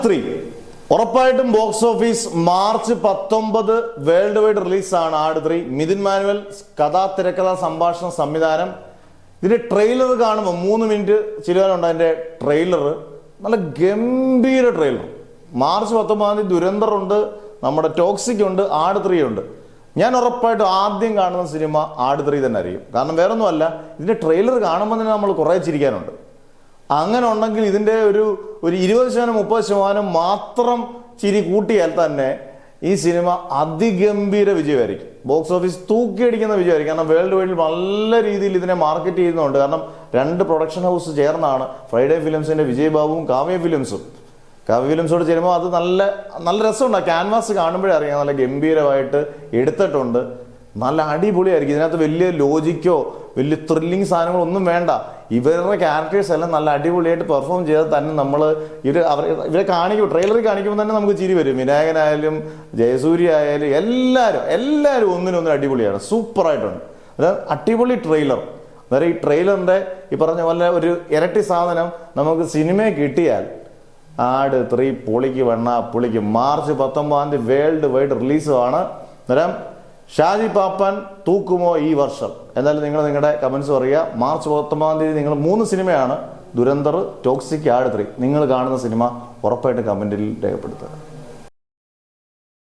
3 ഉറപ്പായിട്ടും box office March 19 world wide റിലീസാണ് Aadu 3. Mithun manual കഥാ തിരക്കഥാ സംഭാഷണ സംവിധാനം. ഇതിന്റെ ട്രെയിലർ കാണുമ്പോൾ 3 മിനിറ്റ് ചിലവാനുണ്ട്. അതിന്റെ ട്രെയിലർ നല്ല ഗംഭീര ട്രെയിലർ. മാർച്ച് 19 ദുരന്തർ ഉണ്ട്, നമ്മുടെ ടോക്സിക് ഉണ്ട്, ആട് 3 ഉണ്ട്. ഞാൻ ഉറപ്പായിട്ടും ആദ്യം കാണുന്ന സിനിമ ആട് 3 തന്നെ ആയിരിക്കും. കാരണം വേറൊന്നുമല്ല, ഇതിന്റെ ട്രെയിലർ കാണുമ്പോൾ തന്നെ നമ്മൾ കുറേ ചിരിക്കാനുണ്ട്. അങ്ങനെ ഉണ്ടെങ്കിൽ ഇതിൻ്റെ ഒരു 20-30% മാത്രം ചിരി കൂട്ടിയാൽ തന്നെ ഈ സിനിമ അതിഗംഭീര വിജയമായിരിക്കും. ബോക്സ് ഓഫീസ് തൂക്കിയടിക്കുന്ന വിജയമായിരിക്കും. കാരണം വേൾഡ് വൈഡിൽ നല്ല രീതിയിൽ ഇതിനെ മാർക്കറ്റ് ചെയ്യുന്നുണ്ട്. കാരണം 2 പ്രൊഡക്ഷൻ ഹൗസ് ചേർന്നാണ് ഫ്രൈഡേ ഫിലിംസിന്റെ വിജയ് ബാബുവും കാവ്യ ഫിലിംസോട് ചേരുമ്പോൾ അത് നല്ല രസമുണ്ട്. ക്യാൻവാസ് കാണുമ്പോഴേ അറിയാം നല്ല ഗംഭീരമായിട്ട് എടുത്തിട്ടുണ്ട്. നല്ല അടിപൊളിയായിരിക്കും. ഇതിനകത്ത് വലിയ ലോജിക്കോ വലിയ ത്രില്ലിങ് സാധനങ്ങളോ ഒന്നും വേണ്ട. ഇവരുടെ ക്യാരക്ടേഴ്സ് എല്ലാം നല്ല അടിപൊളിയായിട്ട് പെർഫോം ചെയ്താൽ തന്നെ നമ്മൾ ഇവരെ ട്രെയിലറിൽ കാണിക്കുമ്പോൾ തന്നെ നമുക്ക് ചിരി വരും. വിനായകനായാലും ജയസൂര്യ ആയാലും എല്ലാവരും ഒന്നിനൊന്നും അടിപൊളിയാണ്, സൂപ്പറായിട്ടുണ്ട്. അതായത് അടിപൊളി ട്രെയിലർ. അന്നേരം ഈ ട്രെയിലറിന്റെ ഈ പറഞ്ഞ പോലെ ഒരു ഇരട്ടി സാധനം നമുക്ക് സിനിമയെ കിട്ടിയാൽ ആട് 3 പൊളിക്ക്. മാർച്ച് 19 വേൾഡ് വൈഡ് റിലീസുമാണ്. അന്നേരം ഷാജി പാപ്പാൻ തൂക്കുമോ ഈ വർഷം? എന്നാലും നിങ്ങൾ നിങ്ങളുടെ കമന്റ്സ് പറയുക. മാർച്ച് 19 നിങ്ങൾ 3 സിനിമയാണ്, ദുരന്തർ, ടോക്സിക്, ആട് 3. നിങ്ങൾ കാണുന്ന സിനിമ ഉറപ്പായിട്ട് കമന്റിൽ രേഖപ്പെടുത്തുക.